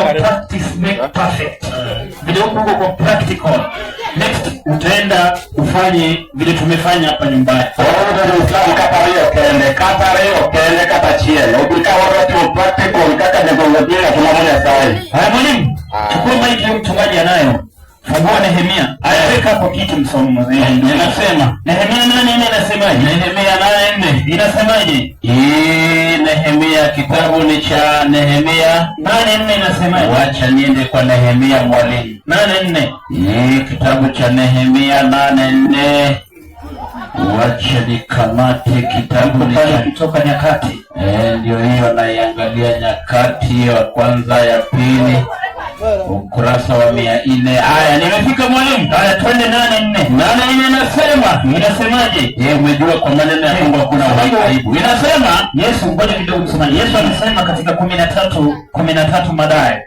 wanasema practice make perfect. Vile huko kwa practical. Next utaenda ufanye vile tumefanya hapa nyumbani. Ndio Islam kata leo kata chielo. Ukikawa watu practical kaka ndio tunamwona sawa. Haya mwalimu, chukua maiki mchungaji anayo. Fungua Nehemia. Weka hapo kitu msomo. Inasema Nehemia 8:4 inasemaje? Nehemia 8:4 inasemaje? Nehemia, kitabu ni cha Nehemia 8:4 inasemaje? Wacha niende kwa Nehemia mwalimu. 8:4. Kitabu cha Nehemia 8:4. Wacha nikamate kitabu ni cha Kutoka Nyakati. Ndio hiyo naiangalia Nyakati ya kwanza ya pili. Ukurasa wa 400. Haya, nimefika mwalimu. Haya, twende 8:4. 8:4 inasemaje? Umejua kwa maneno ya Mungu hakuna aibu. Inasema Yesu, ngoja kidogo msomaji. Yesu anasema katika 13 baadaye.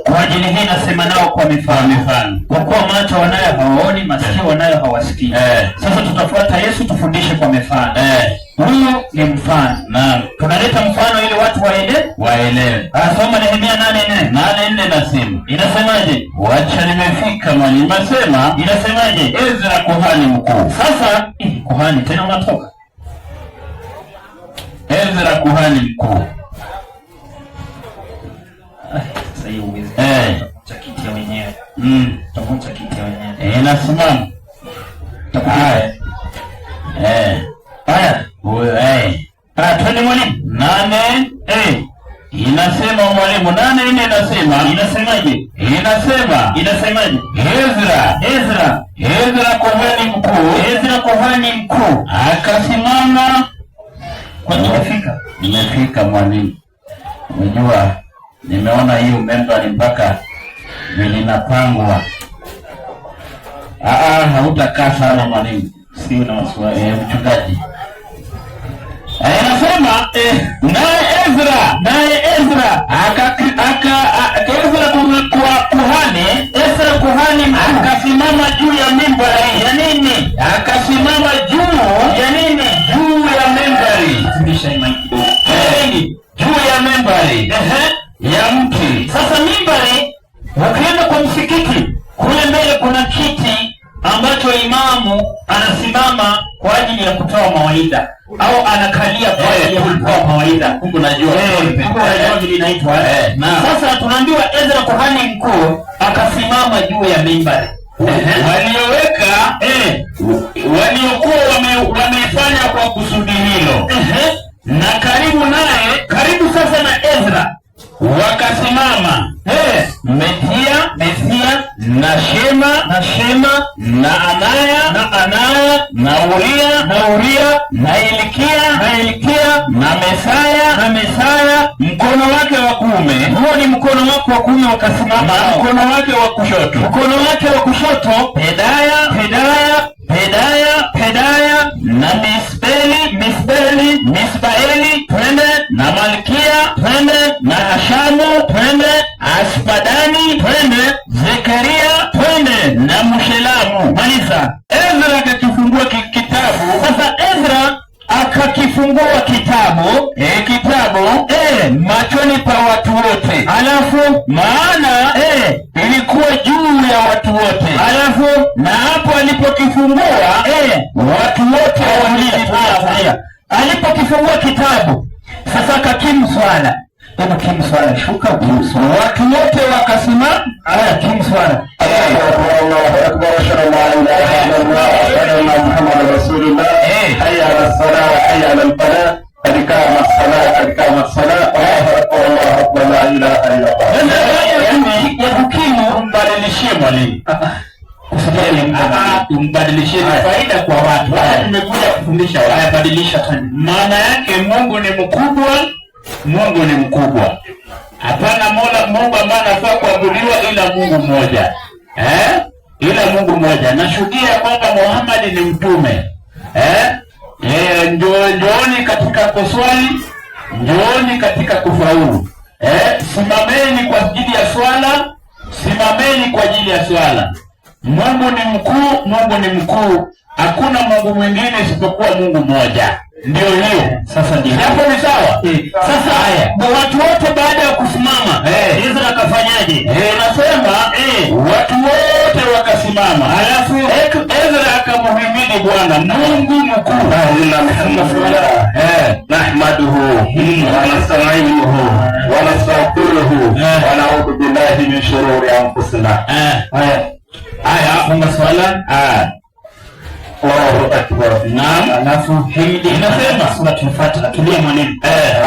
Kwa ajili hii nasema nao kwa mifano. Kwa kuwa macho wanayo hawaoni, masikio wanayo hawasikii. Sasa tutafuata Yesu tufundishe kwa mifano. Huyu ni mfano. Naam. Tunaleta mfano ili watu waelewe. Soma Nehemia 8:4. 8:4 nasema. Inasemaje? Wacha nimefika mwalimu. Nasema inasemaje? Ezra kuhani mkuu. Sasa kuhani tena unatoka. Ezra kuhani mkuu. Sasa hiyo uwezi. Chakiti ya wenyewe. Tafuta chakiti ya wenyewe. Inasimama. Haya. Haya, twende mwalimu. 8 inasema mwalimu. 8:4 inasema. Inasemaje? Inasemaje? Ezra kuhani mkuu akasimama. Kwa nimefika mwalimu. Unajua nimeona hiyo membari mpaka linapangwa. Hautakaa sana mwalimu. Sio na wasiwasi mchungaji. Anasema naye Ezra Ezra kuhani akasimama juu ya mimbari. Ya nini? Akasimama juu ya nini? Juu ya mimbari. Fundisha imani kidogo. Juu ya mimbari ya mti. Sasa mimbari, wakienda kwa msikiti, kule mbele kuna kiti ambacho imamu anasimama kwa ajili ya kutoa mawaidha au anakalia kwa ajili ya kutoa mawaidha. Huko najua vile inaitwa. Sasa tunaambiwa Ezra kuhani mkuu akasimama juu ya mimbari. Waliokuwa wamefanya kwa kusudi hilo. Na karibu sasa na Ezra wakasimama Mesia na Shema na Anaya na Uria na Hilkia na Mesaya mkono wake wa kuume. Huo ni mkono wake wa kuume, wakasimama. Mkono wake wa kushoto Pedaya na Misbaeli twende na Malkia twende na Hashamu twende, Aspadani twende, Zekaria twende na Mshelamu. Maliza. Ezra akakifungua kitabu. Sasa Ezra akakifungua kitabu machoni pa watu wote. Alafu maana ilikuwa juu ya watu wote. Alafu na hapo alipokifungua watu wote walilia. Alipokifungua kitabu sasa akakimu swala. Swala shuka uso. Watu wote wakasimama. Kimu swala. Allahu akbar, sallallahu alaihi wa Muhammad rasulullah. Hayya ala salat, hayya ala falah. Katika masala. Allahu akbar, la ilaha illa Allah. Ya hukimu mbadilishie mwalimu. Umbadilishie faida kwa watu. Nimekuja kufundisha wala badilisha tena. Maana yake Mungu ni mkubwa. Hapana Mungu ambaye anafaa kuabudiwa ila Mungu mmoja. Ila Mungu mmoja. Nashuhudia kwamba Muhammad ni mtume. Njooni katika kuswali, njooni katika kufaulu. Simameni kwa ajili ya swala. Mungu ni mkuu. Hakuna Mungu mwingine isipokuwa Mungu mmoja. Ndio hiyo. Sasa ndio. Hapo ni sawa. Sasa haya. Watu wote baada ya kusimama, Ezra akafanya inasemaje? Inasema watu wote wakasimama. Alafu Ezra akamhimidi Bwana Mungu mkuu. Nahmaduhu wa nasta'inuhu wa nastaghfiruhu wa na'udhu billahi min shururi anfusina. Haya, funga swala. Allahu akbar. Naam. Alafu himidi inasema sura tufuata. Tulia maneno.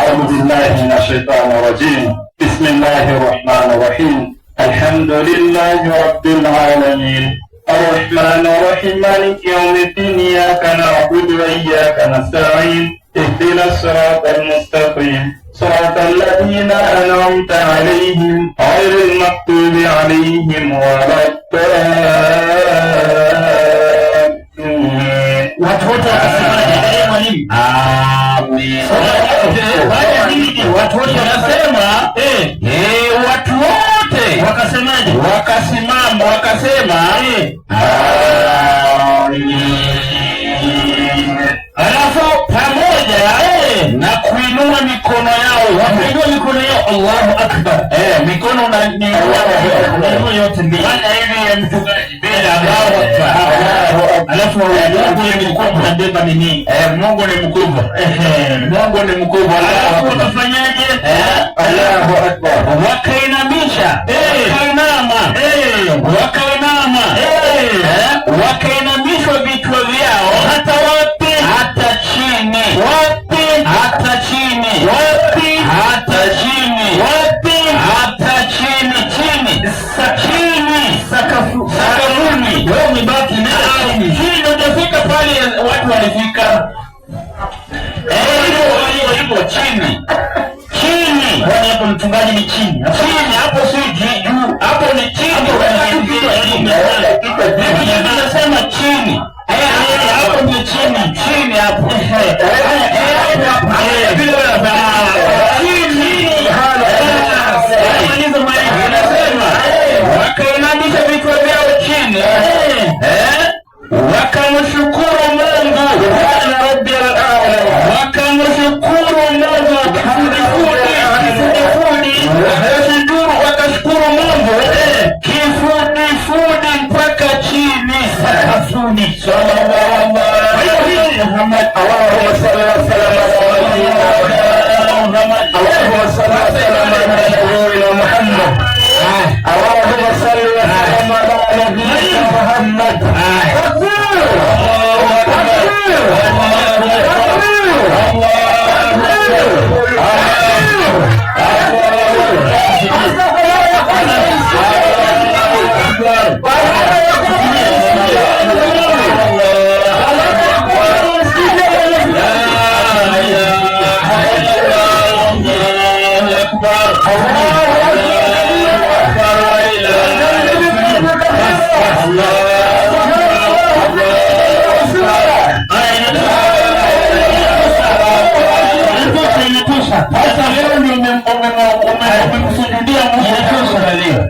A'udhu billahi minash shaitani rajim. Bismillahir rahmanir rahim. Alhamdulillahi rabbil alamin. الرحمن الرحيم مالك يوم الدين إياك نعبد وإياك نستعين اهدنا الصراط المستقيم صراط الذين أنعمت عليهم غير المغضوب عليهم ولا الضالين. Watu wote wanasema watu wote wakasemaje? Wakasimama wakasema alafu pamoja na kuinua mikono yao, wakainua mikono yao, Allahu akbar. Mikono na yote mbili hivi ya mchungaji bila Allahu akbar. Alafu Mungu ni mkubwa, ndio nini? Mungu ni mkubwa. Mungu ni mkubwa. Alafu wakafanyaje? Allahu akbar. Wakainamisha, wakainamishwa vichwa vyao hata wapi? Hata chini. Wapi? Hata chini. Wapi? Hata chini. Wapi? Hata chini. Chini. Sakafuni. Wewe umebaki na chini. Chini utafika pale watu walifika. Hivyo chini. Chini. Kwani hapo mchungaji ni chini. Chini hapo si juu. Hapo ni chini. Nasema chini. Hapo ni chini. Chini hapo. Wakainamisha vichwa vyao chini. Wakamshukuru Mungu. Wakamshukuru Mungu. Wakashukuru Mungu kifudifudi mpaka chini sakafuni. Muhammad, Allahumma salli wa sallam ala Muhammad. Allahumma salli wa sallam ala Muhammad.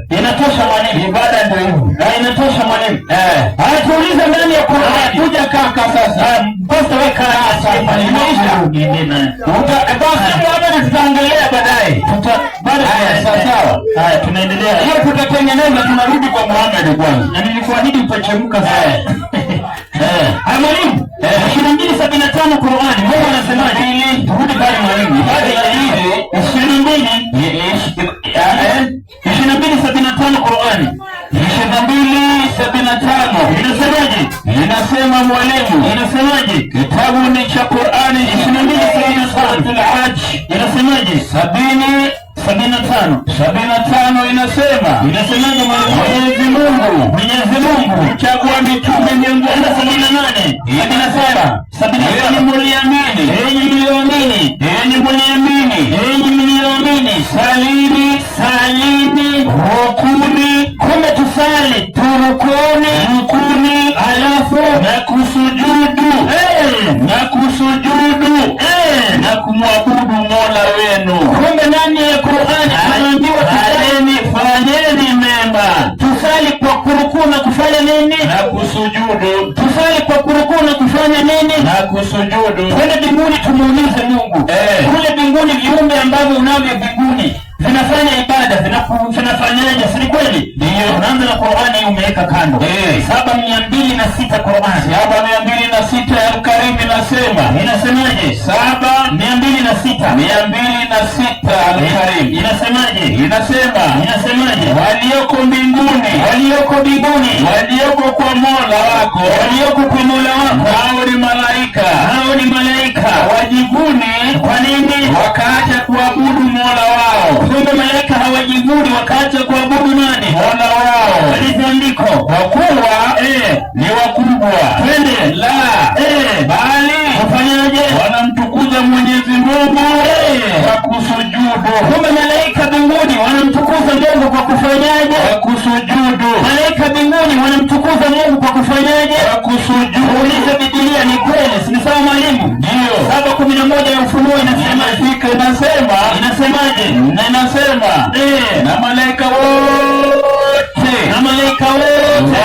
Inatosha mwalimu. Ibada ndio hivyo. Inatosha mwalimu. Tuulize ndani ya Qur'ani. Kuja kaka sasa. Basta weka hapa. Imeisha. Basi labda tutaangalia baadaye. Baadaye sawa. Haya tunaendelea. Hiyo tutatengeneza, tunarudi kwa Muhammad kwanza. Na nilikuahidi utachemka sana. Mwalimu. 22:75 Qur'ani. Mungu anasemaje ili turudi pale mwalimu. Ibada ya hivi 22:75 Qur'ani. 22:75 inasemaje? Inasema mwalimu, inasemaje? Kitabu ni cha Qur'ani 22:75 Al-Hajj inasemaje? 75 inasema. Inasemaje mwalimu? Mwenyezi Mungu mchagua mitume 178. Inasema 77 enyi mliamini, salini, rukuni, kumbe tusali, turukuni, alafu na kusujudu, na kumwabudu Mola wenu. Kumbe ndani ya Qur'ani tunaambiwa fanyeni mema. Tusali kwa kurukuu na kufanya nini? Na kusujudu. Tusali kwa kurukuu na kufanya nini? Na kusujudu. Twende mbinguni tumuulize Mungu. Kule mbinguni viumbe ambavyo unavyo mbinguni vinafanya ibada, vinafanyaje? Unaanza na Qur'ani umeweka kando. 7,206 Qur'ani. 7,206 ya Al-Karim inasema. Inasemaje? 7,206. 206 Al-Karim. Inasemaje? Inasemaje? Walioko mbinguni. Walioko mbinguni. Walioko kwa Mola wako. Walioko kwa Mola wako. Hao ni malaika. Hao ni malaika. Hawajivuni. Kwa nini? Wakaacha kuabudu Mola wao. Kumbe malaika hawajivuni wakaacha kuabudu nani? Mola wao. Waliandiko. Kwa kuwa ni wakubwa. Twende. La. Bali wafanyaje? Wanamtukuza Mwenyezi Mungu kwa kusujudu. Kumbe malaika mbinguni wanamtukuza Mungu kwa kufanyaje? Kwa kusujudu. Malaika mbinguni wanamtukuza Mungu kwa kufanyaje? Kwa kusujudu. Uliza Biblia ni kweli, si sawa mwalimu? Ndio. 7:11 ya Ufunuo inasema. Inasemaje? Na inasema na malaika wote. Na malaika wote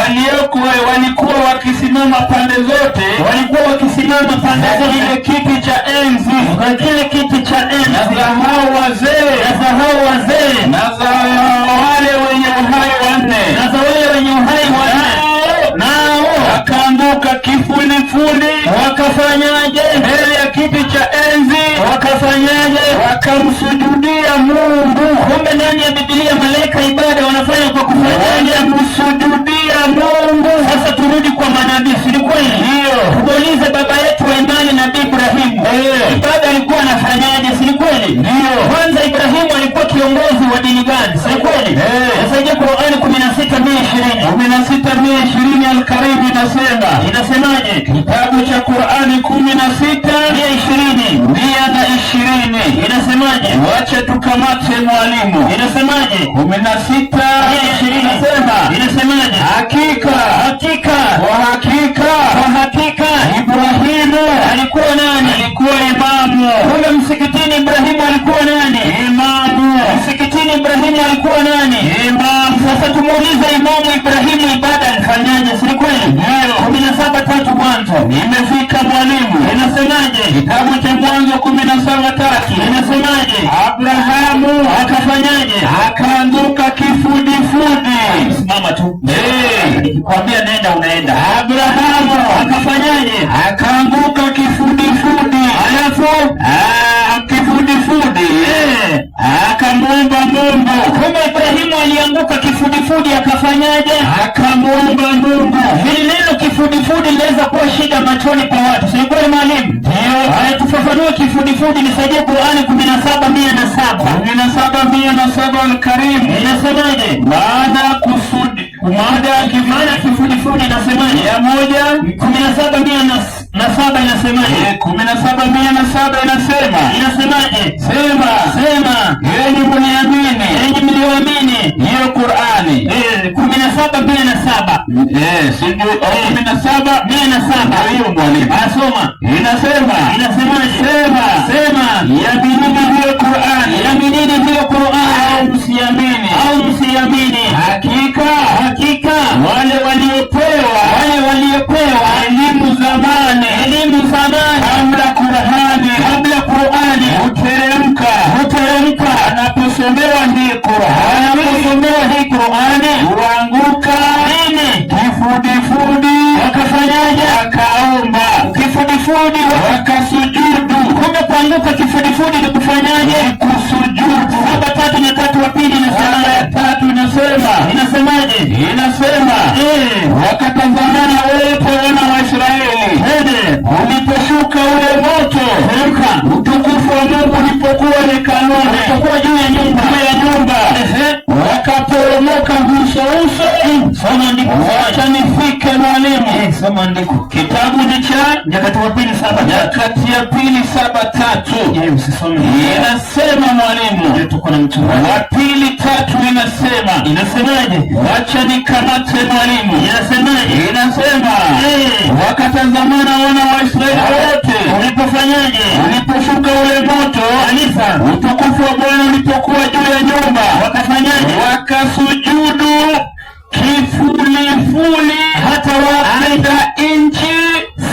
walikuwa wakisimama pande zote. Walikuwa wakisimama pande zote. Kile kiti cha enzi. Na kile kiti cha enzi. Na za hao wazee. Na za hao wazee. Na za wale wenye uhai wanne. Na za wale wenye uhai wanne. Nao wakaanguka kifudifudi. Wakafanyaje? Mbele ya kiti cha enzi. Wakafanyaje? Wakamsujudia Mungu. Kumbe ndani ya Biblia malaika ibada wanafanya kwa kufanyaje? Kumsujudia Mungu. Sasa turudi kwa manabii, si kweli? Ndio. Tuulize baba yetu wa imani Nabii Ibrahimu. Ibada alikuwa anafanyaje, si kweli? Ndio. Kwanza Ibrahimu alikuwa kiongozi wa dini gani, si kweli? Sasa je, Qur'ani 16:120. 16:120 Al-Karim inasema. Inasemaje? Kitabu cha Qur'ani 16:120. Inasemaje? Wacha tukamate mwalimu. Inasemaje? 16:120 inasemaje? Hakika. Kwa hakika Ibrahimu alikuwa nani? Alikuwa imamu. Kule msikitini Ibrahimu alikuwa nani? Imamu. Msikitini Ibrahimu alikuwa nani? Imamu. Sasa tumuulize Imamu Ibrahimu ibada alifanyaje, si kweli? 17:3 Mwanzo. Nimefika mwalimu. Inasemaje? Kitabu cha Mwanzo 17:3 inasemaje? Abrahamu akafanyaje? Akaanguka kifudifudi. Simama tu. Nikikwambia nenda unaenda. Abrahamu akafanyaje? Akaanguka kifudifudi. Alafu kifudifudi. Akamwomba Mungu. Kama Ibrahimu alianguka kifudifudi akafanyaje? Akamwomba Mungu. Hili neno kifudifudi linaweza kuwa shida machoni pa watu, si kweli mwalimu? Ndio. Haya, tufafanue kifudifudi. Nisaidie Qur'ani 17:107. 17:107 Al-Karim. Inasemaje? Maana kifudifudi inasemaje? 17:107 inasemaje? 17:107 inasemaje? Sema yenye mniamini. Yenye mlioamini. Hiyo Qur'ani. 17:107. Sijui 17:107. Hiyo mwalimu. Asoma. Inasemaje? Sema. Yaminini hiyo Qur'ani. Yaminini hiyo Qur'ani. Au msiamini. Hakika wale waliopewa elimu zamani kabla Qur'ani huteremka. Anaposomewa hii Qur'ani huanguka kifudifudi. Wakafanyaje? Wakaomba kifudifudi, wakasujudu. Kumbe kuanguka kifudifudi ni kufanyaje? Kusujudu. 7:3 Nyakati wa Pili inasemaje? Wakatazamana wote wana wa Israeli uliposhuka ule moto, utukufu wa Mungu ulipokuwa hekaluni, ulipokuwa juu ya nyumba, wakaporomoka uso. Soma andiko. Wacha nifike mwalimu. Soma andiko. Kitabu ni cha Nyakati wa Pili 7:3. Usisome. Inasema mwalimu. Tuko na mchungaji. Wa Pili 3 inasemaje? Wacha nikamate mwalimu. Inasema wakatazamana wana wa Israeli wote uliposhuka ule moto, utukufu wa Bwana ulipokuwa juu ya nyumba, wakafanyaje? Wakasujudu kifulifuli, hata wakaenda nchi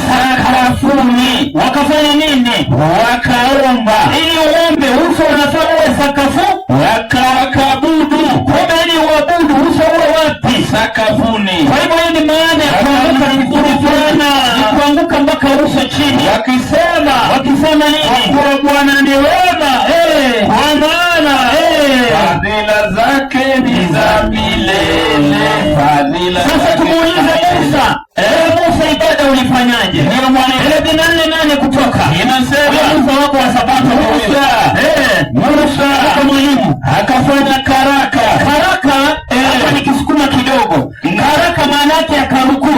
sakafuni. Wakafanya nini? Wakaomba. Ili uombe uso unafaa uwe sakafu, wakaabudu. kumbe ili uabudu uso uwe wapi? Sasa tumuulize Musa. Musa ibada ulifanyaje? Ndio mwalimu. 34:8 Kutoka. Inasema Musa wako wa Sabato Musa. Musa kwa mwalimu akafanya karaka. Karaka ni kisukuma kidogo. Karaka maana yake akaruku.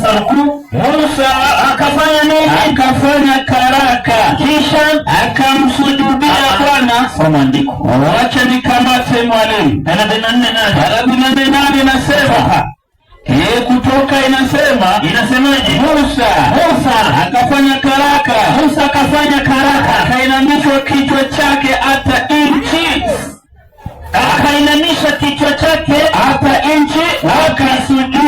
Sasa ruku. Musa akafanya nini? Akafanya karaka. Kisha akamsujudia Bwana. Soma andiko. Wacha nikamate mwalimu. 34:8 inasema Kutoka inasemaje? Musa akafanya karaka. Musa akafanya karaka, akainamisha kichwa chake hata inchi. Akainamisha kichwa chake hata inchi, akasujudu.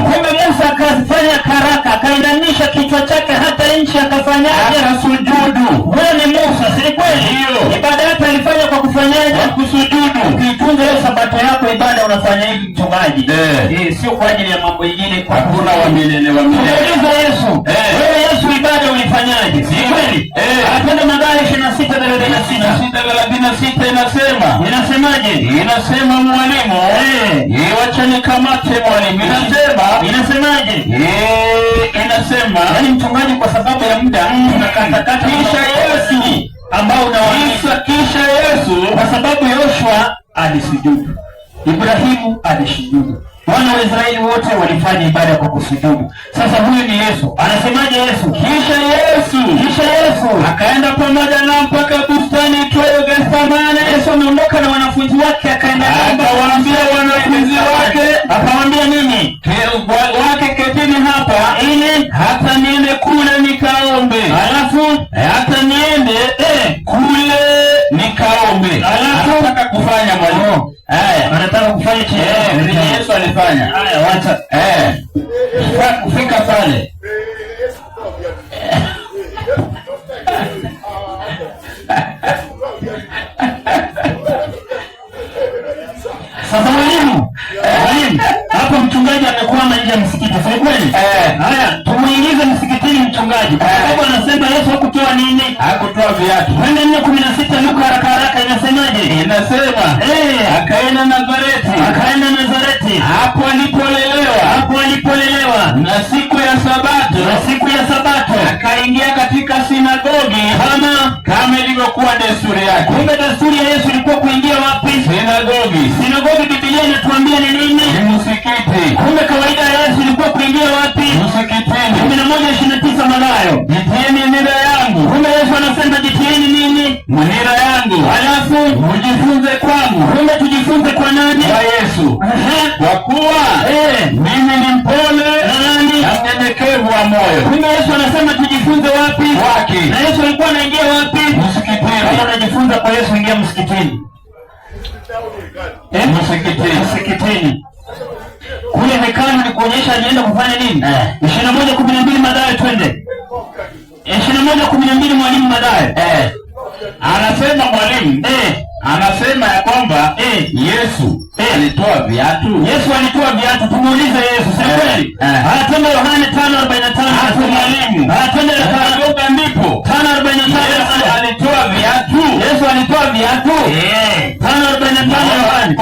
Kumbe Musa akafanya karaka, akainamisha kichwa chake hata inchi, akafanyaje? Akasujudu. Wewe ni Musa, si kweli? Ndio. Ibada yake alifanya kwa kufanyaje? Kusujudu. Ukitunza hiyo Sabato yako ibada unafanya hivi mchungaji. Sio kwa ajili ya mambo mengine. Hakuna wa milele wa milele. Muulize Yesu. Wewe Yesu ibada ulifanyaje? Si kweli? Atende Mathayo 26:36 inasemaje? Inasema mwalimu. Wacha nikamate mwalimu. Inasemaje? Inasema yani mchungaji, kwa sababu ya muda tunakatakata. Kisha Yesu ambao unawaisa. Kisha Yesu kwa sababu Yoshua alisujudu, Ibrahimu alisujudu, wana wa Israeli wote walifanya ibada kwa kusujudu. Sasa huyu ni Yesu. Anasemaje Yesu? Kisha Yesu akaenda pamoja na mpaka bustani itwayo Gethsemane. Yesu ameondoka na wanafunzi wake, akaenda akawaambia wanafunzi wake, akawaambia nini? Wake ketini hapa ili hata niende kule nikaombe. Alafu hata niende kule nikaombe. Alafu anataka kufanya mwalimu. Anataka kufanya nini? Yesu alifanya. Wacha. Kufika pale. Sasa mwalimu, hapa mchungaji amekwama nje ya msikiti, si kweli? Haya, tumuingize msikitini mchungaji. Kwa sababu anasema Yesu hakutoa nini? Hakutoa viatu. 4:16 Luka haraka inasemaje? Inasema akaenda Nazareti. Hapo alipolelewa. Na siku ya Sabato akaingia katika sinagogi kama ilivyokuwa desturi yake. Kumbe desturi ya Yesu ilikuwa kuingia wapi? Sinagogi. Biblia inatuambia ni nini? Ni msikiti. Kumbe kawaida ya Yesu ilikuwa kuingia wapi? Msikitini. 11:29 Mathayo. Jitieni nira yangu. Kumbe Yesu anasema jitieni nini? Nira yangu. Alafu mjifunze kwangu. Kumbe tujifunze kwa nani? Kwa Yesu. Kwa kuwa mimi ni mpole na mnyenyekevu wa moyo. Kumbe Yesu anasema tujifunze wapi? Kwake. Na Yesu alikuwa anaingia wapi? Msikitini. Kama unajifunza kwa Yesu, ingia msikitini. Msikitini. Kule hekalu ni kuonyesha alienda kufanya nini? 21:12 Mathayo, twende. 21:12 mwalimu Mathayo. Anasema mwalimu, anasema ya kwamba Yesu alitoa viatu. Tumuulize Yesu, si kweli? Twende Yohana 5:45 hapo mwalimu. Twende Yohana ndipo 5:45 alitoa viatu. Yesu alitoa viatu. 5:45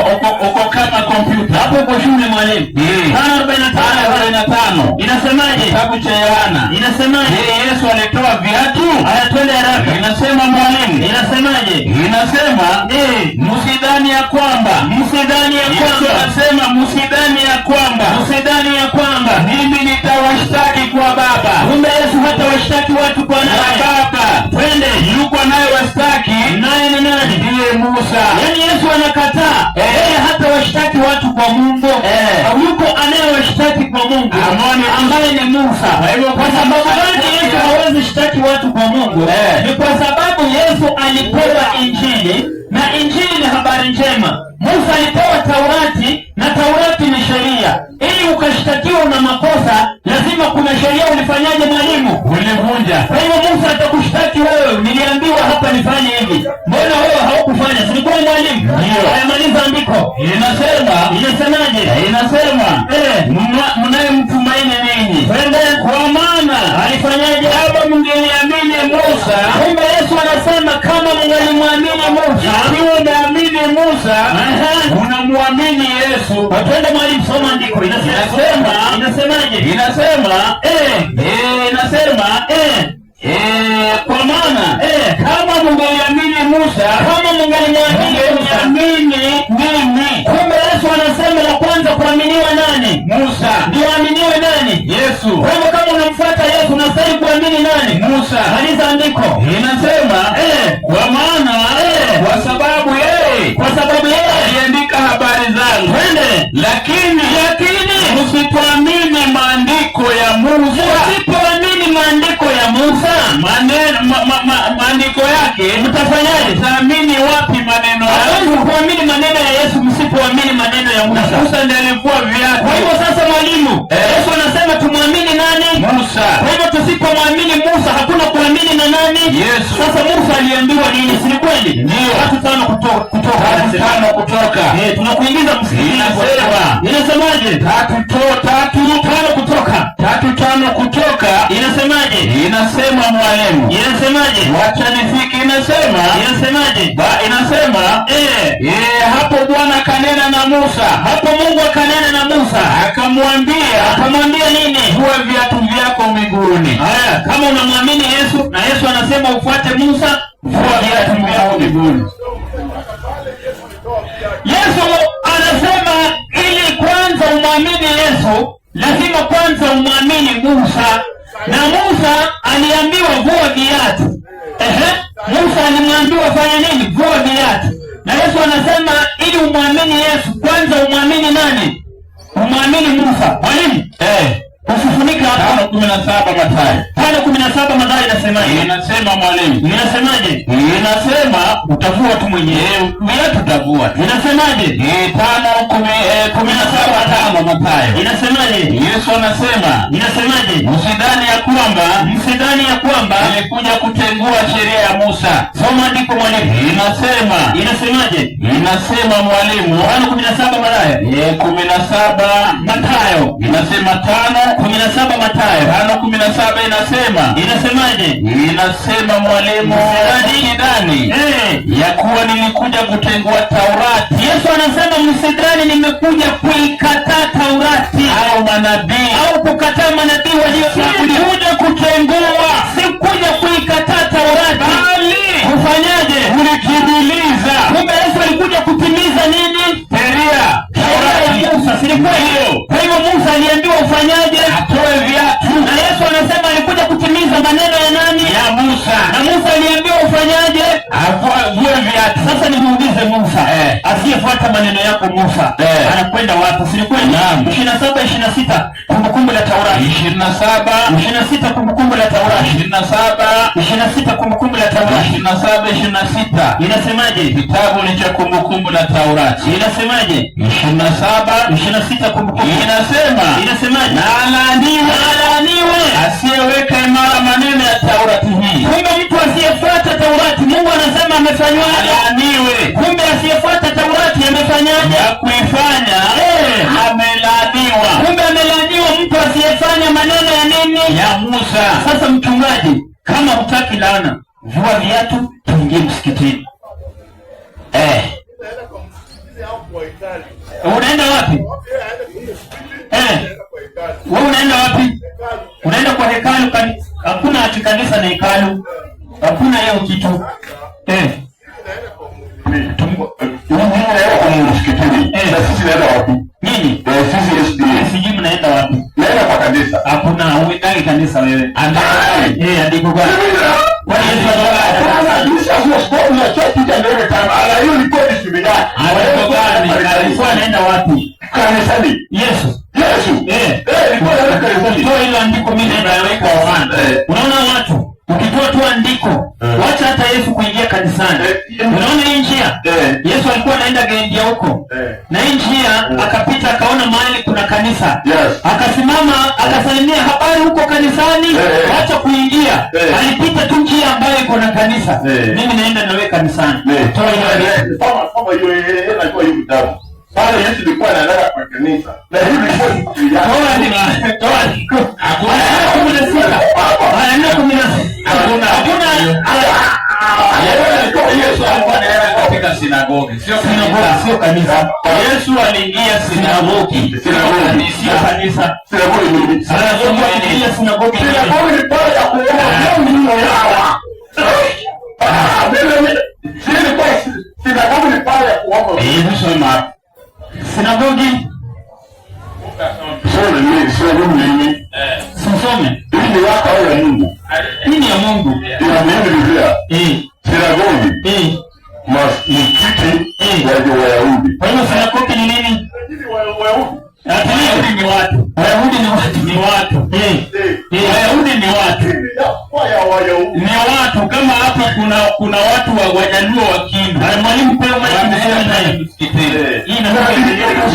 uko kama kompyuta. Hapo uko shule mwalimu. 5:45 inasemaje? Kitabu cha Yohana. Inasemaje? Yesu alitoa viatu. Haya, twende haraka. Inasema mwalimu. Inasemaje? Inasema msidhani ya kwamba. Yesu anasema msidhani ya kwamba mimi nitawashtaki kwa Baba. Kumbe Yesu hata washtaki watu kwa nani? Baba. Twende. Yuko naye washtaki. Naye ni nani? Ndiye Musa. Yaani Yesu anakataa hata washtaki watu kwa Mungu. Yuko anayewashtaki kwa Mungu ambaye ni Musa. Kwa sababu gani Yesu hawezi shtaki watu kwa Mungu? Ni kwa sababu Yesu alipewa Injili, na Injili ni habari njema. Musa alipewa Taurati, na Taurati ni sheria. Ili ukashtakiwa na makosa, lazima kuna sheria. Ulifanyaje mwalimu? Ulivunja. Kwa hiyo Musa atakushtaki wewe, niliambiwa hapa nifanye hivi, mbona wewe haukufanya? Si kweli mwalimu? Ndio. Ayamaliza andiko. Inasemaje? Inasema mnayemtumaini ninyi. Twende. Kwa maana alifanyaje? Kama mngeniamini Musa. Kumbe Yesu anasema kama mngelimwamini Musa. Iwe umeamini Musa, unamwamini Yesu. Watenda mwalimu, soma andiko. Inasemaje? Inasema kwa maana kama mngeliamini Musa, kama mngeliamini mimi. Kumbe Yesu anasema la kwanza kuaminiwa nani? Musa. Ndio aminiwe nani? Yesu. Kwa hivyo kama unamfuata Yesu unastahili kuamini nani? Musa. Maliza andiko. Inasema kwa maana kwa sababu yeye aliandika habari zangu. Lakini msipoamini maandiko ya Musa. Msipoamini maandiko ya Musa, maandiko yake, mtafanyaje? Mtaamini wapi maneno yake? Hawezi kuamini maneno ya Yesu msipoamini maneno ya Musa. Musa ndiye alikuwa viatu. Kwa hivyo sasa mwalimu, Yesu anasema tumwamini nani? Musa. Kwa hivyo tusipomwamini Musa hakuna kuamini na nani? Yesu. Sasa Musa aliambiwa nini? Si kweli? Ndio. 3:5 kutoka. Tunakuingiza msikitini. Inasemaje? 3:5 kutoka. 3:5 kutoka. Inasemaje? Inasema mwalimu. Inasemaje? Wacha nifiki. Inasema hapo Bwana kanena na Musa. Hapo Mungu akanena na Musa. Akamwambia nini? Vua viatu vyako miguuni. Haya, kama unamwamini Yesu na Yesu anasema ufuate Musa, vua viatu vyako miguuni. Yesu anasema ili kwanza umwamini Yesu, lazima kwanza umwamini Musa. Na Musa aliambiwa vua viatu. Musa alimwambiwa fanya nini? Vua viatu. Na Yesu anasema ili umwamini Yesu, kwanza umwamini nani? Umwamini Musa. Mwalimu? Usifunika hapa. 5:17 Mathayo. 5:17 Mathayo inasemaje? Inasema mwalimu. Inasemaje? Inasema utavua tu mwenyewe. Viatu utavua. Inasemaje? 5:17 Mathayo. Inasemaje? Yesu anasema. Inasemaje? Msidhani ya kwamba nilikuja kutengua sheria ya Musa. Soma andiko mwalimu. Inasemaje? Inasema mwalimu. 5:17 Mathayo. 17 Mathayo. Inasema 5:17 Mathayo. 5:17 Inasemaje? Inasema mwalimu. Msidhani ya kuwa nilikuja kutengua Taurati. Yesu anasema msidhani nimekuja kuikataa Taurati au manabii au kukataa manabii waliokuja kutengua. Sikuja kuikataa Taurati, bali kufanyaje? Kulikimbiliza. Kumbe Yesu alikuja kutimiza nini? Sheria ya Musa. Si kweli? Kwa hivyo Musa aliambiwa ufanyaje? Atoe viatu. Na Yesu anasema alikuja kutimiza maneno ya nani? Ya Musa. Na Musa aliambiwa ufanyaje? Avue viatu. Sasa nimuulize Musa, asiyefuata maneno yako Musa, anakwenda wapi? Si kweli? 27:26 Kumbukumbu la Taurati. 26 Kumbukumbu la Taurati. 26 Kumbukumbu la Taurati. 26 Inasemaje? Kitabu ni cha Kumbukumbu la Taurati. Inasemaje? 26 Kumbukumbu. Inasemaje? Na alaaniwe asiyeweka imara maneno ya Taurati hii. Kumbe mtu asiyefuata Taurati, Mungu anasema amefanywaje? Alaaniwe. Kumbe asiyefuata Taurati amefanyaje? Ya kuifanya amelaaniwa. Kumbe amelaaniwa mtu asiyefanya maneno ya nini? Ya Musa. Sasa mchungaji, kama hutaki laana, vua viatu, tuingie msikitini. Unaenda wapi? Wewe unaenda wapi? Unaenda kwa hekalu. Hakuna kanisa na hekalu. Hakuna hiyo kitu. Nini? Sisi mnaenda wapi? Naenda kwa kanisa. Hakuna, uendagi kanisa wewe. Andiko gani? Kwa Yesu alikuwa anaenda wapi? Kanisani. Yesu. Toa hilo andiko mimi naweka wana. Unaona watu, ukitoa tu andiko, wacha hata Yesu kuingia kanisani. Unaona hii njia? Yesu alikuwa anaenda gendia huko. Na hii njia akapita akaona mahali kuna kanisa. Akasimama akasalimia habari huko kanisani, wacha kuingia. Alipita tu njia ambayo iko na kanisa. Mimi naenda nawe kanisani. Toa hilo andiko. Kama hiyo inakuwa hiyo kitabu. Pale Yesu alikuwa anaenda kwa kanisa. Na hiyo ilikuwa toa andiko. Hakuna 16. Hakuna Yesu alikuwa anaenda katika sinagogi, sio kanisa. Yesu aliingia sinagogi, sio kanisa. Sinagogi ni pale ya kuomba Mungu yao. Sinagogi ni pale ya kuomba. Soma sinagogi. Sisome. Hii ni watu wa Mungu. Hii ni ya Mungu. Ina Biblia. Sinagogi. Msikiti wa Wayahudi. Kwa hiyo sinagogi ni nini? Wayahudi. Wayahudi ni watu. Wayahudi ni watu. Wayahudi ni watu. Ni watu kama hapa kuna watu wa Wajaluo wa Kindu. Mwalimu pia mimi msikitini. Hii na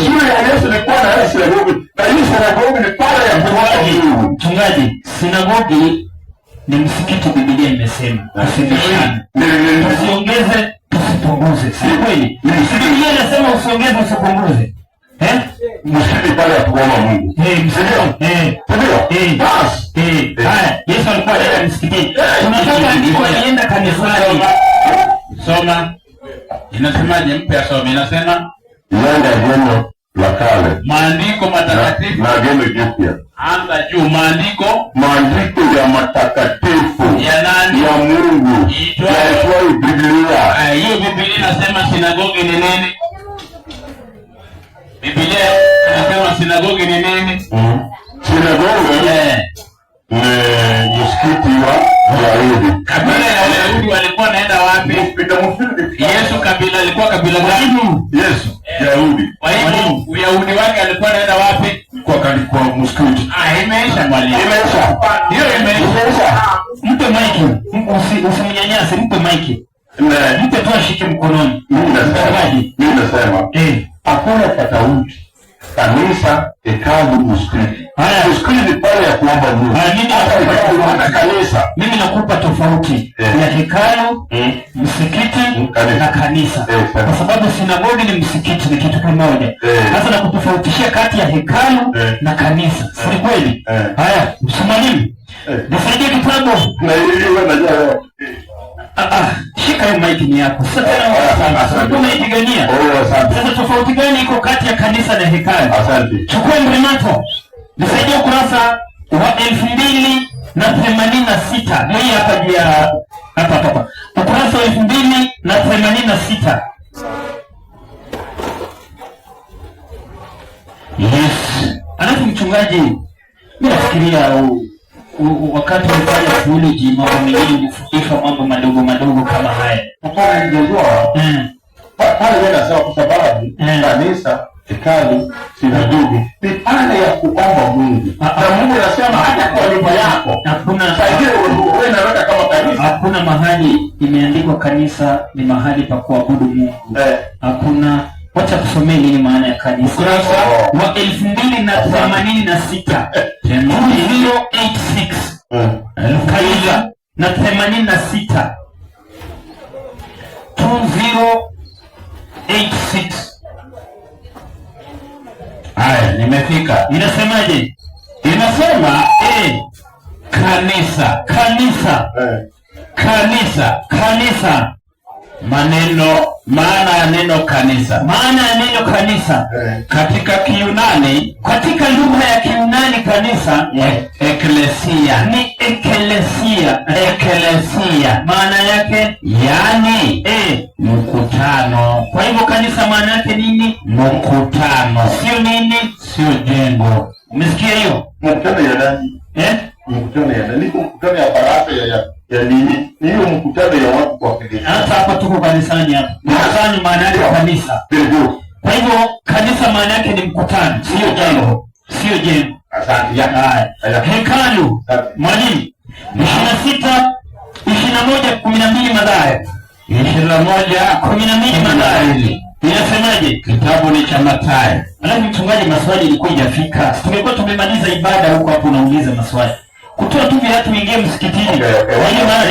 shule ya Yesu ni kwa na sinagogi. Na hii sinagogi ni pale ya kuabudu. Mchungaji, sinagogi ni msikiti, Biblia imesema. Usiongeze, usipunguze. Si kweli? Biblia inasema usiongeze, usipunguze. Msikiti pale ya kuomba Mungu. Haya, Yesu alikuwa anaenda msikitini. Tunataka alikuwa anaenda kanisani. Soma. Inasemaje? Mpe asome. Inasema yanga Agano la Kale, maandiko matakatifu na Agano Jipya. Anza juu. Maandiko ya matakatifu ya nani? Ya Mungu. Yaitwayo Biblia. Hiyo Biblia inasema sinagogi ni nini? Biblia inasema sinagogi ni nini? Sinagogi ni msikiti wa Wayahudi. Kabila ya Wayahudi walikuwa naenda wapi? Yesu kabila alikuwa kabila gani? Yesu Yahudi. Kwa hiyo Uyahudi wake alikuwa naenda wapi? Kwa msikiti. Imeisha mwalimu. Imeisha. Hiyo imeisha. Mpe maiki. Usimnyanyase, mpe maiki. Mpe tu ashike mkononi. Mimi nasema hakuna tofauti. Kanisa, hekalu, msikiti. Msikiti ni pale ya kuomba Mungu. Kanisa. Mimi nakupa tofauti ya hekalu, msikiti na kanisa. Kwa sababu sinagogi ni msikiti, ni kitu kimoja. Sasa nakutofautishia kati ya hekalu na kanisa. Si kweli? Haya, mwalimu. Nisaidie kitabu. Na hiyo najua. Shika hiyo maiki ni yako. Sasa tunaipigania. Sasa tofauti gani iko kati ya kanisa na hekalu? Asante. Chukua mbrimato. Nisaidie ukurasa wa 2086. Hii hapa juu ya hapa. Ukurasa wa 2086. Yes. Alafu mchungaji, mimi nafikiria wakati unafanya theology mambo mengine kufundisha mambo madogo kama haya. Hapana, ndio pale wewe unasema kwa sababu kanisa, hekalu, sinagogi ni pale ya kuomba Mungu. Na Mungu anasema hata kwa nyumba yako. Hakuna wewe unaweka kama kanisa. Hakuna mahali imeandikwa kanisa ni mahali pa kuabudu Mungu. Hakuna. Wacha tusomee nini maana ya kanisa. Ukurasa wa 2086. 2086. Kanisa na 86. 2086. Haya, nimefika. Inasemaje? Inasema kanisa. Maana ya neno kanisa. Katika Kiyunani, katika lugha ya Kiyunani kanisa eklesia. Ni eklesia. Maana yake yani mkutano. Kwa hivyo kanisa maana yake nini? Mkutano. Sio nini? Sio jengo. Umesikia hiyo? Mkutano ya nani? Mkutano ya nani? Mkutano ya baraza ya nini? Ni hiyo mkutano ya watu kwa kidini. Hata hapa tuko kanisani hapa. Mkutano maana yake kanisa. Kwa hivyo kanisa maana yake ni mkutano, sio jengo. Asante. Hekalu. Mwalimu. 26 21 12 Mathayo. 21 12 Mathayo. Inasemaje? Kitabu ni cha Mathayo. Alafu mchungaji, maswali ilikuwa hajafika. Tumekuwa tumemaliza ibada huko, hapo unauliza maswali. Kutoa tu viatu uingie msikitini. Kwa hiyo maana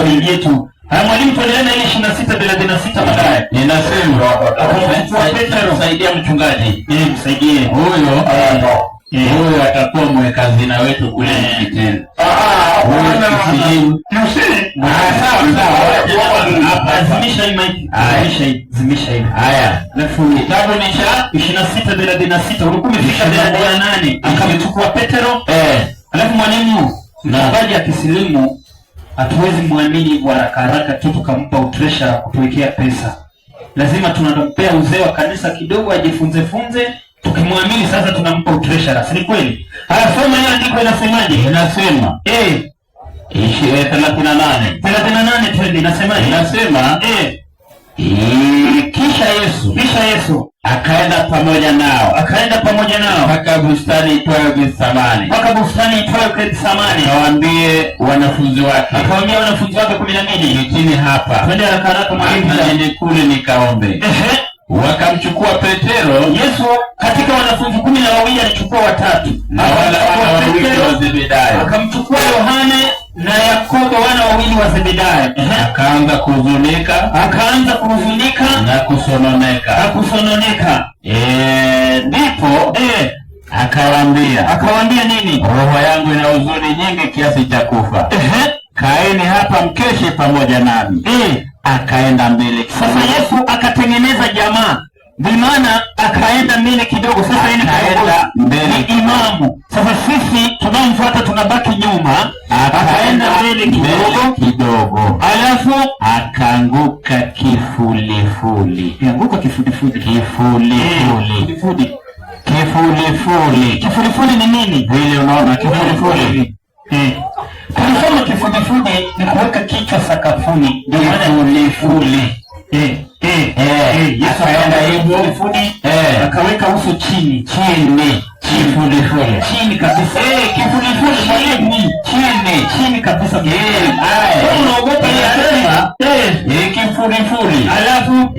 tuingie tu. Mwalimu, tuendelee na ile 26:36 Mathayo. Ninasema saidia mchungaji. Msaidie. Huyo huyo atakuwa mweka hazina wetu kule msikitini. Zimisha hii. Haya. Kitabu ni cha 26:36. Ulikuwa umefika 38. Akamchukua Petero. Alafu mwalimu, mchungaji akisilimu hatuwezi muamini kwa haraka tu tukampa utresha kutuwekea pesa. Lazima tunampea uzee wa kanisa kidogo ajifunze. Tukimwamini sasa tunampa utresha. Si kweli? Haya, soma hiyo andiko inasemaje? Inasema 38 twende, inasemaje? Inasema kisha Yesu akaenda pamoja nao mpaka bustani itwayo Gethsemane. Akawaambia wanafunzi wake 12. Ketini hapa, twende haraka mwalimu, nende kule nikaombe. Wakamchukua Petero. Yesu katika wanafunzi 12 alichukua watatu, na wale wawili wa Zebedayo. Akamchukua Yohane na Yakobo, wana wawili wa Zebedayo. Akaanza kuhuzunika na kusononeka. Ndipo akawaambia nini? Roho yangu ina huzuni nyingi kiasi cha kufa. Kaeni hapa mkeshe pamoja nami. Akaenda mbele. Sasa Yesu akatengeneza jamaa, bimaana akaenda mbele kidogo. Sasa yeye akaenda mbele, ni imamu. Sasa sisi tunamfuata tunabaki nyuma. Akaenda mbele kidogo. Alafu akaanguka kifulifuli. Kifulifuli ni nini? Vile unaona kifulifuli. Tulisoma kifudifudi ni kuweka kichwa sakafuni. Ndio maana kifudifudi. Akaenda hivyo akaweka uso chini kifudifudi. Chini kabisa. Kifudifudi chini kabisa. Unaogopa kifudifudi. Alafu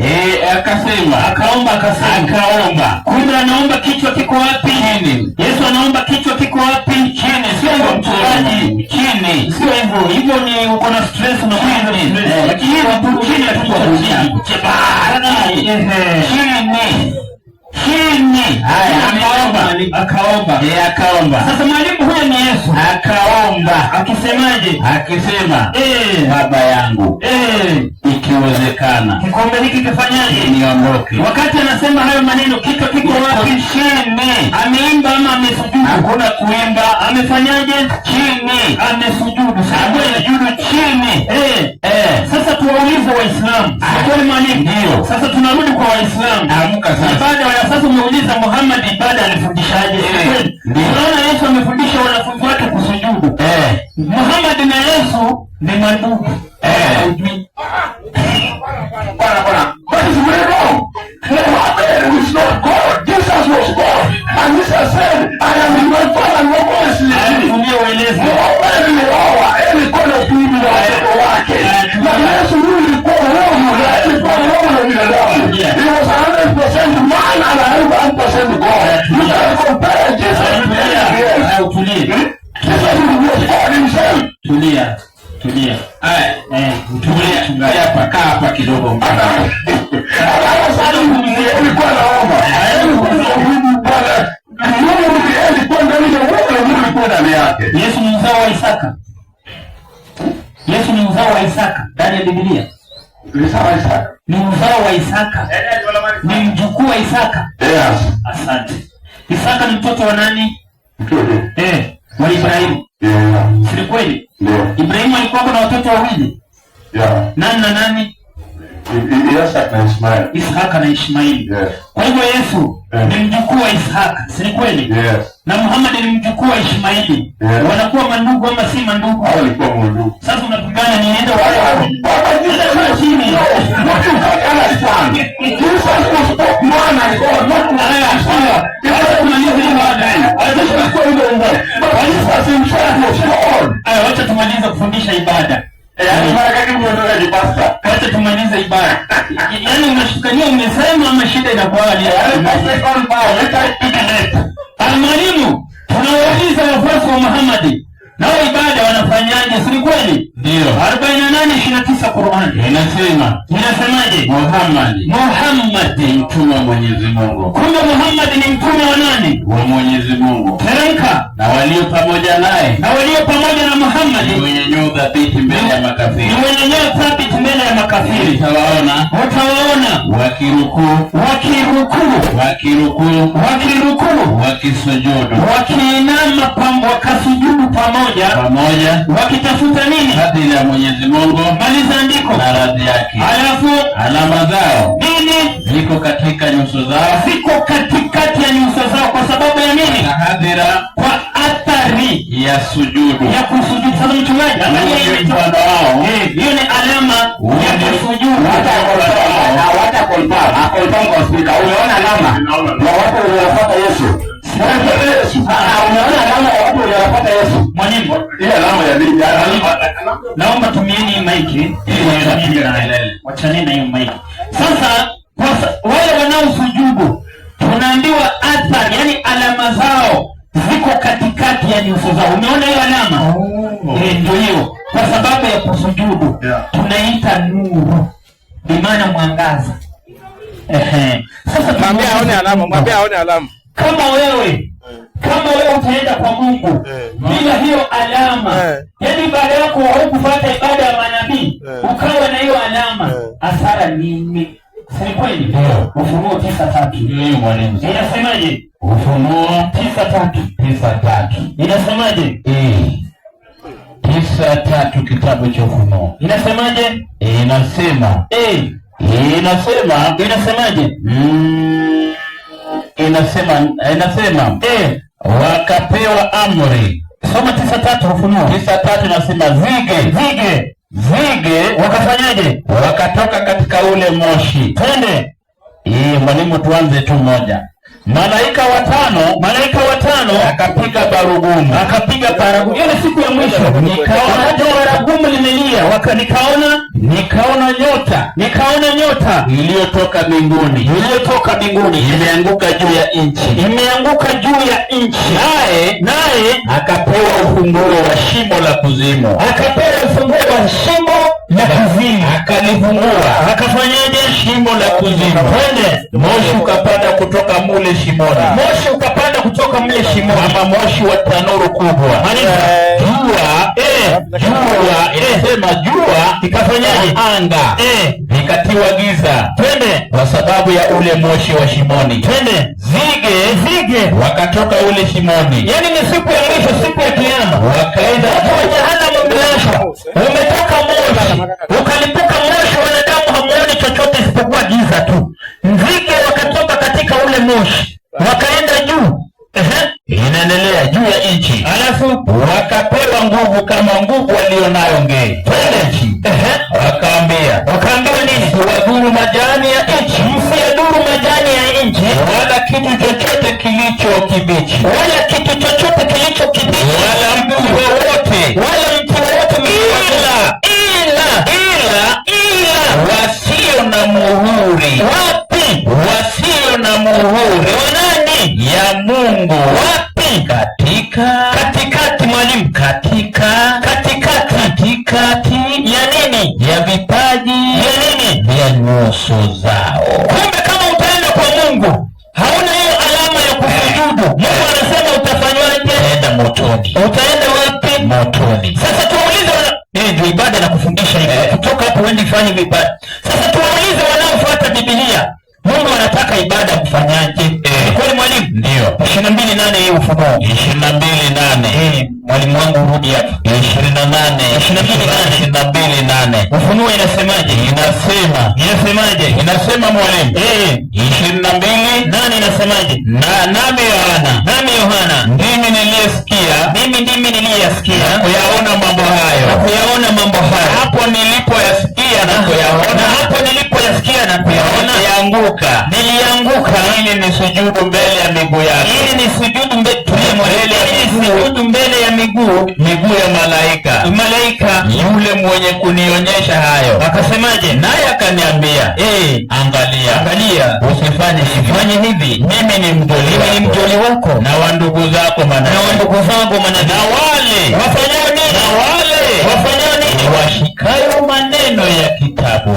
akasema akaomba. Kumbe anaomba kichwa kiko wapi? Chini. Yesu anaomba kichwa kiko wapi? Chini. Sio mchungaji. Chini. Sio hivyo ni uko na stress na mwili. Lakini hapo chini atakuwa chini. Akaomba. Sasa mwalimu huyo ni Yesu. Akaomba. Akisemaje? Akisema, Baba yangu, ikiwezekana kikombe hiki kifanyaje? Niondoke. Wakati anasema hayo maneno, kichwa kiko wapi? Chini. Ameimba ama amesujudu? Hakuna kuimba. Amefanyaje? Chini. Amesujudu. Amesujudu chini. Sasa tuwaulize Waislamu. Kwani mwalimu? Ndio. Sasa tunarudi kwa Waislamu. Amka sasa. Ibada ya sasa umeuliza Muhammad ibada alifundishaje? Unaona Yesu amefundisha wanafunzi wake kusujudu. Muhammad na Yesu ni mandugu. Bwana. But it's very wrong. Muhammad is not God. Jesus was God. And Jesus said, I am my Father and your voice. Muhammad ni roho. Ilikuwa na bibi na watoto wake. Na Yesu ilikuwa roho na ilikuwa roho na binadamu. He was 100% man and 100% God. You can compare Jesus to Tulia. Jesus was God himself. Tulia. Tulia hapa, kaa hapa kidogo. Ilikuwa naomba. Ilikuwa ndani ya Mungu, ilikuwa ndani yake. Yesu ni mzao wa Isaka. Yesu ni mzao wa Isaka ndani ya Biblia. Ni mzao wa Isaka. Ni mjukuu wa Isaka. Yes. Asante. Isaka ni mtoto wa nani? Mtoto. Wa Ibrahimu. Si kweli? Ndio. Ibrahimu alikuwa na watoto wawili. Nani na nani? Isaka na Ishmaeli. Isaka na Ishmaeli. Yes. Kwa hivyo Yesu ni mjukuu wa Isaka, si kweli? Yes. Na Muhammad ni mjukuu wa Ishmaeli. Yes. Wanakuwa mandugu ama si mandugu? Hao walikuwa mandugu. Sasa unapigana niende wale. Baba Jesus chini. What you can't understand. Jesus was both man and God, not man. Jesus himself was God. Wacha tumalize kufundisha ibada. Wacha tumalize ibada. Yaani unashukania umesema ama shida inakuwa ni mwalimu, tunawauliza wafuasi wa Muhammad, Nao ibada wanafanyaje? Si kweli? Ndio. 48:29 Qur'an inasemaje? Muhammad ni mtume wa Mwenyezi Mungu. Kumbe Muhammad ni mtume wa nani? Wa Mwenyezi Mungu. Teremka. Na walio pamoja naye, na walio pamoja na Muhammad ni wenye nyoyo thabiti mbele ya makafiri. Ni wenye nyoyo thabiti mbele ya makafiri. Utawaona wakirukuu, wakisujudu, wakiinama wakasujudu pamoja, wakitafuta nini? Radhi ya Mwenyezi Mungu. Maliza andiko. Na radhi yake. Alafu alama zao nini? Ziko katika nyuso zao, ziko katikati ya nyuso zao. Kwa sababu ya nini? Na hadhira, kwa athari ya sujudu, ya kusujudu. Sasa mchungaji, angalia hiyo mfano wao. Hiyo ni alama ya kusujudu. Hata confirm kwa spika. Unaona alama ya watu wanaofuata Yesu. Unaona alama ya watu wanaofuata Yesu. Mwalimu, ile alama ya nini? Naomba tumieni maiki wachane na hiyo maiki. Sasa wale wanaosujudu tunaambiwa athari, yani alama zao ziko katikati ya nyuso zao. Umeona hiyo alama? Ndio hiyo. Kwa sababu ya kusujudu tunaita nuru, bi maana mwangaza. Sasa mwambie aone alama. Kama wewe utaenda kwa Mungu bila hiyo alama, yani ibada yako haukufuata ibada ya manabii, ukawa na hiyo alama, hasara nini? Si kweli? Ufunuo 9:3. Mwalimu. Inasemaje? Ufunuo 9:3. Inasemaje? 9:3 kitabu cha Ufunuo. Inasemaje? Inasemaje? Inasema wakapewa amri. Soma 9:3 Ufunuo. 9:3 inasema zige wakafanyaje? Wakatoka katika ule moshi. Twende. Mwalimu, tuanze tu moja. Malaika watano akapiga baragumu. Hiyo ni siku ya mwisho. Nikaona baragumu limelia, nikaona nyota iliyotoka mbinguni imeanguka juu ya nchi. Naye akapewa ufunguo wa shimo la kuzimu. Akalifungua. Akafanyaje? Shimo la kuzimu. Twende. Moshi ukapanda kutoka mule shimoni. Kama moshi wa tanuru kubwa. Jua ikafanyaje? Anga ikatiwa giza. Twende. Kwa sababu ya ule moshi wa shimoni. Twende. Zige wakatoka ule shimoni. Yani ni siku ya mwisho, siku ya kiyama. Wakaenda jehanamu. Umetoka moshi, ukalipuka moshi, wanadamu hamuoni chochote isipokuwa giza tu. Nzige wakatoka katika ule moshi, wakaenda juu. Inaendelea juu ya nchi. Alafu wakapewa nguvu kama nguvu walionayo ngee. Wakaambiwa nini? Msiwadhuru majani ya nchi. Wala kitu chochote kilicho kibichi. Wala mti wowote. Ila wasio na muhuri. Wasio na muhuri ya Mungu. Wapi? Katikati mwalimu. Katikati ya nini? Ya vipaji ya nini? vya nyuso zao. Kumbe kama utaenda kwa Mungu hauna hiyo alama ya kusujudu, Mungu anasema utafanywaje? Enda motoni. Utaenda wapi? Motoni. Sasa tuwaulize ndio ibada na kufundisha hivi. Kutoka hapo wewe fanye ibada. Sasa tuwaulize wanaofuata Biblia, Mungu anataka ibada kufanyaje? Kweli mwalimu? Ndio. 22:8 hii Ufunuo. 22:8. Mwalimu wangu rudi hapa. 22:8. Ufunuo inasemaje? Inasema mwalimu. 22:8 inasemaje? Nami Yohana ndimi niliyesikia na kuyaona mambo hayo. Hapo nilipoyasikia na kuyaona nilianguka ili nisujudu mbele ya miguu yake, ili nisujudu mbele ya miguu ya malaika yule mwenye kunionyesha hayo. Akasemaje? Naye akaniambia, angalia, usifanye hivi. Mimi ni mjoli wako na wa ndugu zako manabii, na wale wafanyao nini? Washikayo maneno ya kitabu.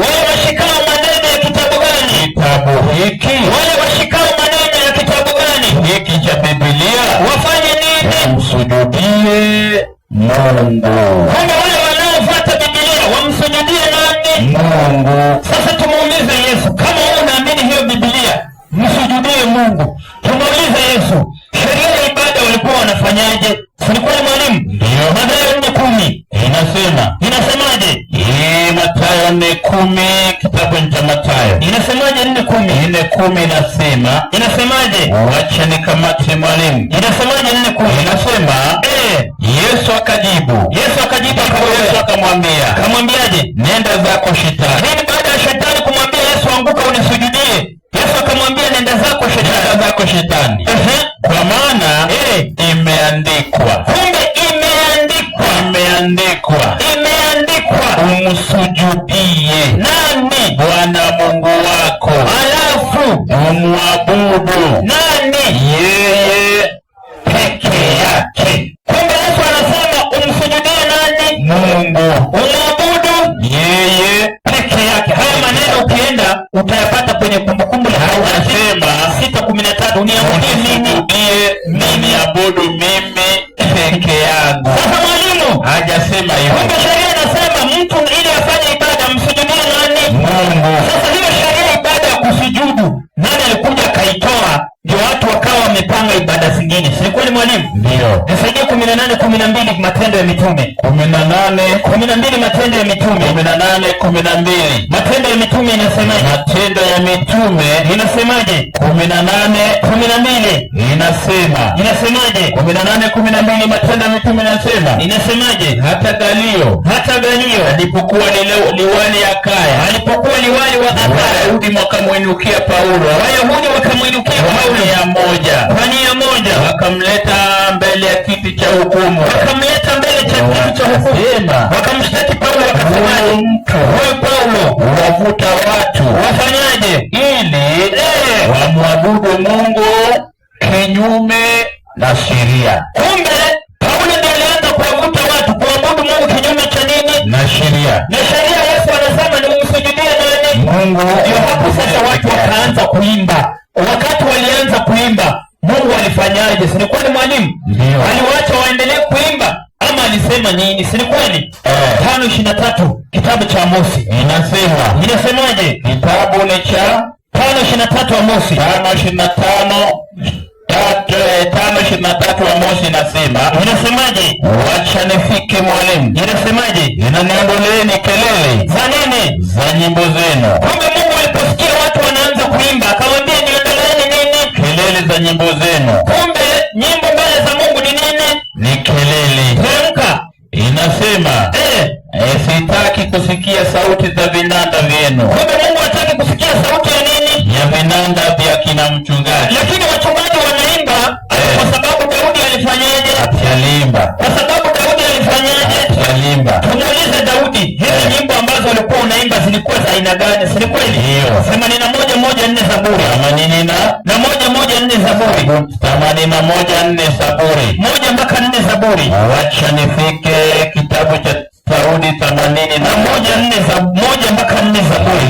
Wale washikao maneno ya kitabu gani? Kitabu hiki. Wale washikao maneno ya kitabu gani? Hiki cha Biblia. Wafanye nini? Wamsujudie Mungu. Kumbe wale wanaofuata Biblia wamsujudie nani? Mungu. Sasa tumuulize Yesu, kama wewe unaamini hiyo Biblia, msujudie Mungu. Tumuulize Yesu, sheria ya ibada walikuwa wanafanyaje? Silikuwa ni mwalimu? Ndio. Mathayo 4:10 inasemaje? Mathayo 4:10, kitabu cha Mathayo. Inasemaje 4:10 inasemaje? Wacha nikamate mwalimu. Inasemaje 4:10? Inasema, Yesu akajibu akamwambiaje? Nenda zako shetani. Nini baada ya shetani kumwambia Yesu anguka unisujudie? Yesu akamwambia nenda zako shetani. Kwa maana imeandikwa. Kumbe imeandikwa umsujudie nani? Bwana Mungu wako, alafu umwabudu nani? Yeye peke yake. Kumbe Yesu anasema umsujudie nani? Mungu, umwabudu yeye peke yake. Haya maneno ukienda utayapata kwenye Kumbukumbu la Torati 6:13. Uniabudie mimi, abudu mimi peke yangu. Sasa mwalimu hajasema hivyo. Kumbe sheria inasema mtu ili afanye ibada msujudie nani? Mungu. Sasa hiyo sheria ibada ya kusujudu nani alikuja akaitoa? Ndio watu wakawa wamepanga ibada zingine. Si kweli mwalimu? Ndio. Nisaidie 18:12 Matendo ya Mitume. 12 Matendo ya Mitume. 12. Matendo ya Mitume inasemaje? Matendo ya Mitume inasemaje? 18:12 inasemaje? 18:12 Matendo ya Mitume inasemaje? Hata Galio alipokuwa liwali Akaya, wa Akaya, Wayahudi wakamwinukia Paulo. Kwa nia moja wakamleta mbele ya kiti cha hukumu. Wakamshtaki Paulo, wakasemaje? Huyu Paulo wavuta watu wafanyaje? Ili wamwabudu Mungu kinyume na sheria. Kumbe Paulo ndiye alianza kuwavuta watu kuabudu Mungu kinyume cha nini? Na sheria. Yesu anasema ni umsujudie nani? Mungu. Ndio hapo sasa watu wakaanza kuimba. Wakati walianza kuimba, Mungu alifanyaje? Si ni kweli mwalimu? Ndio. Aliwaacha waendelee kuimba ama alisema nini? Si ni kweli? 5:23 kitabu cha Amosi inasemaje? Kitabu ni cha 5:23 Amosi. 5:23 Amosi inasemaje? Wacha nifike mwalimu. Inasemaje? Inaniondoleeni kelele za nini? za nyimbo zenu. Kumbe Mungu aliposikia watu wanaanza kuimba akamwambia niondoleeni nini? Kelele za nyimbo zenu. Kumbe nyimbo mbele za Mungu ni nini? Ni kelele. Teremka. Inasema sitaki kusikia sauti za vinanda vyenu. Kumbe Mungu hataki kusikia sauti ya nini? Ya vinanda vya kina mchungaji. Lakini wachungaji wanaimba kwa sababu Daudi alifanyaje? Aliimba. Kwa sababu Daudi alifanyaje? Aliimba. Tumuulize Daudi, hizi nyimbo ambazo walikuwa unaimba zilikuwa za aina gani? Si ni kweli? Ndio. 81:4 Zaburi. 81:4 Zaburi. 81:4 Zaburi. 1-4 Zaburi. Wacha nifike kitabu cha Daudi 81:4 Zaburi.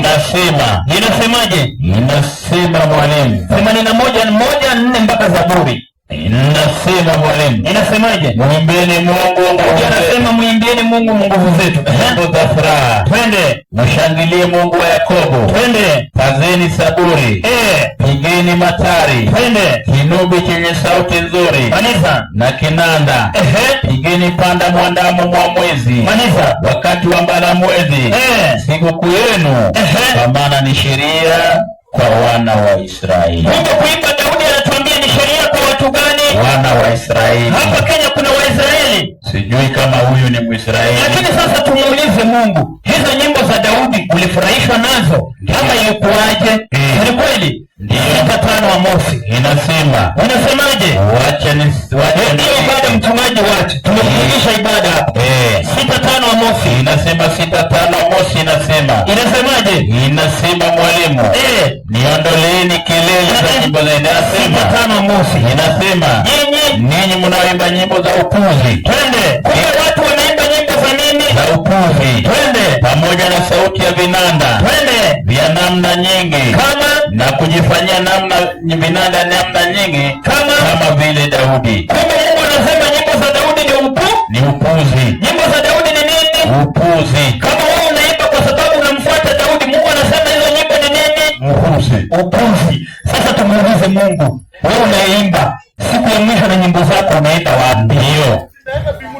Inasemaje? Inasema mwalimu. 81:4 Zaburi. Inasema mwalimu. Inasemaje? Muimbieni Mungu. Anasema muimbieni Mungu nguvu zetu. Nyimbo za furaha. Twende. Mshangilie Mungu wa Yakobo. Twende. Pazeni saburi. Pigeni matari. Twende. Kinubi chenye sauti nzuri. Maniza. Na kinanda. Pigeni panda mwandamo mwa mwezi. Maniza. Wakati wa mbala mwezi. Sikukuu yenu. Kwa maana ni sheria kwa wana wa Israeli. Kumbe kuimba Daudi anatuambia ni sheria kwa watu gani? Wana wa Israeli. Hapa Kenya kuna Waisraeli. Sijui kama huyu ni Mwisraeli. Lakini sasa tumuulize Mungu, hizo nyimbo za Daudi ulifurahishwa nazo? Kama ilikuwaje? Ni kweli? Ndio. 6:5 Amosi inasema. Unasemaje? Wacha ndio ibada mtumaji wacha. Tumefundisha ibada hapa. 6:5 Amosi inasema 6:5 Amosi inasema. Inasemaje? Inasema mwalimu. Niondoleeni kelele za nyimbo za inasema 6:5 Amosi inasema. Ninyi mnaoimba nyimbo za upuzi. Twende. Kumbe watu wanaimba nyimbo za nini? Za upuzi. Twende. Pamoja na sauti ya vinanda. Twende. Vya namna nyingi. Kama na kujifanyia vinanda namna nyingi kama vile Daudi. Kumbe Mungu anasema nyimbo za Daudi ni upuzi. Nyimbo za Daudi ni nini? Upuzi. Kama wewe unaimba kwa sababu unamfuata Daudi, Mungu anasema hizo nyimbo ni nini? Upuzi. Sasa tumuulize Mungu, wewe unaimba siku ya mwisho na nyimbo zako unaenda wapi? Ndio.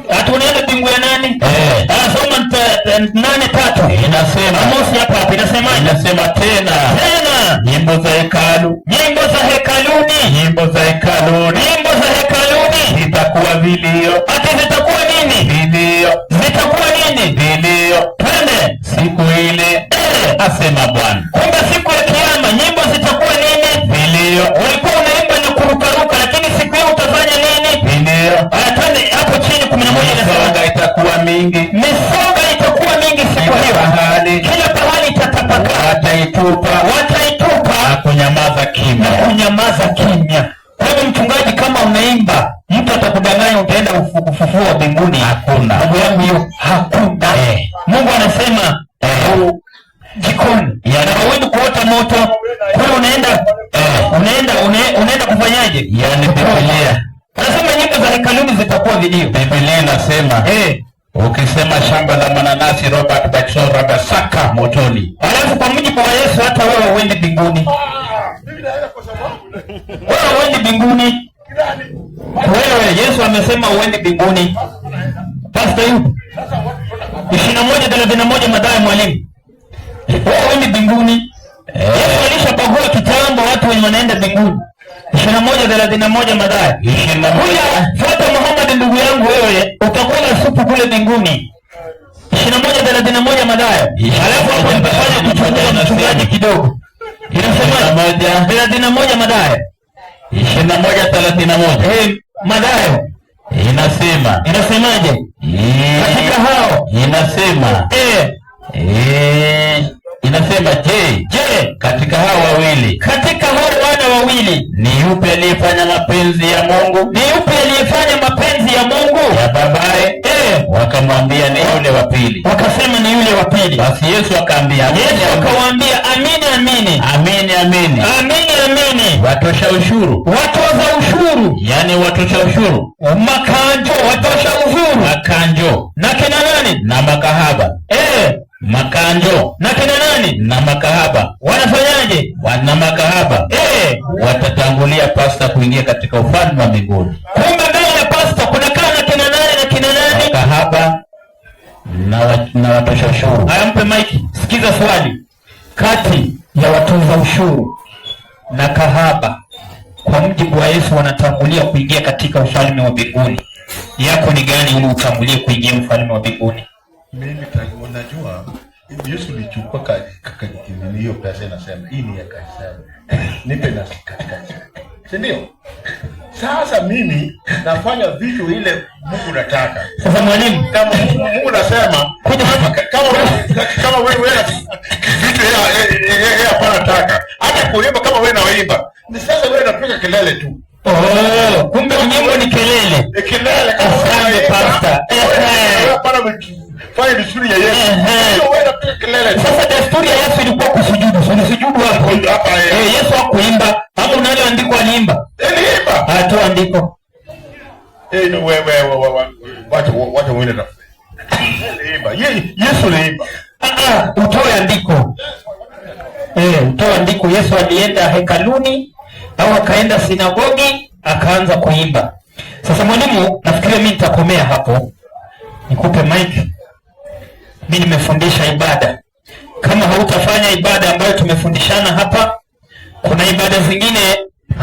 Hata unaenda bingu ya nani? Anasoma 8:3. Inasema. Amosi hapa inasema. Inasema tena. Nyimbo za hekalu. Nyimbo za hekaluni. Nyimbo za hekaluni. Nyimbo za hekaluni. Zitakuwa vilio. Ati zitakuwa nini? Vilio. Zitakuwa nini? Vilio. Twende. Siku ile. Asema Bwana. Kumbe siku ya kiyama nyimbo zitakuwa nini? Vilio. Ulikuwa unaimba na kurukaruka, lakini siku hiyo utafanya nini? Vilio. Twende hapo chini 11 inasema itakuwa mingi. Misonga itakuwa mingi siku hiyo. Kila pahali itatapakaa. Wataitupa. Na kunyamaza kimya. Kwa hivyo mchungaji, kama unaimba mtu atakudanganya utaenda ufufuo mbinguni, hakuna. Mungu yangu hiyo hakuna. Mungu anasema jikoni. Na hauendi kuota moto. Kwa hiyo unaenda kufanyaje? Yaani Biblia. Anasema nyimbo za hekaluni zitakuwa vilio. Biblia inasema ukisema shamba la mananasi Robert Bachora basaka motoni. Alafu kwa mujibu wa Yesu hata wewe uende mbinguni. Wewe uende mbinguni. Wewe Yesu amesema uende mbinguni. Pastor yupo. 21:31 Mathayo mwalimu. Wewe uende mbinguni. Yesu alishapagua kitambo watu wenye wanaenda mbinguni. 21:31 Mathayo. Fuata Muhammad ndugu yangu, wewe utakula supu kule mbinguni. 21:31 Mathayo. Alafu hapo nitafanya kuchunguza mchungaji kidogo. Inasema 31 Mathayo. 21:31. Mathayo. Inasemaje? Katika hao inasema inasema je, katika hao wawili, katika hao wana wawili, ni yupi aliyefanya mapenzi ya Mungu? Ni yupi aliyefanya mapenzi ya Mungu? Ya babaye. Wakamwambia ni yule wa pili. Wakasema ni yule wa pili. Basi Yesu akawaambia, akawaambia amini. Watosha ushuru. Watoza ushuru. Yaani watosha ushuru. Makanjo, watosha ushuru. Makanjo. Na kina nani? Na makahaba. Makanjo. Na kina nani? Na makahaba. Wanafanyaje? Wana makahaba. Watatangulia pasta kuingia katika ufalme wa mbinguni. Kumbe mbele ya pasta kuna kana kina nani na kina nani? Makahaba na watosha ushuru. Haya, mpe maiki. Sikiza swali. Kati ya watoza ushuru na kahaba, kwa mjibu wa Yesu, wanatangulia kuingia katika ufalme wa mbinguni. Yako ni gani ili utangulie kuingia ufalme wa mbinguni? Mimi unajua Yesu alichukua hiyo pesa, nasema hii ni ya Kaisari. Nipe na katikati. Si ndio? Sasa mimi nafanya vitu ile Mungu nataka. Sasa mwalimu, kama Mungu nasema kama wewe vitu yeye hapana nataka. Hata kuimba kama wewe unaimba. Ni sasa wewe unapiga kelele tu. Kumbe nyimbo ni kelele. Kelele kama wewe pastor. Hapana fanya desturi ya Yesu. Sio wewe unapiga kelele. Sasa desturi ya Yesu ilikuwa kusujudu. Unasujudu hapo. Yesu hakuimba. Hapo nalo andiko aliimba. Aliimba. Atoa andiko. Wacha wewe na. Aliimba. Yesu aliimba. Utoe andiko. Utoe andiko. Yesu alienda hekaluni au akaenda sinagogi akaanza kuimba. Sasa mwalimu, nafikiria mimi nitakomea hapo. Nikupe mic. Mimi nimefundisha ibada. Kama hautafanya ibada ambayo tumefundishana hapa, kuna ibada zingine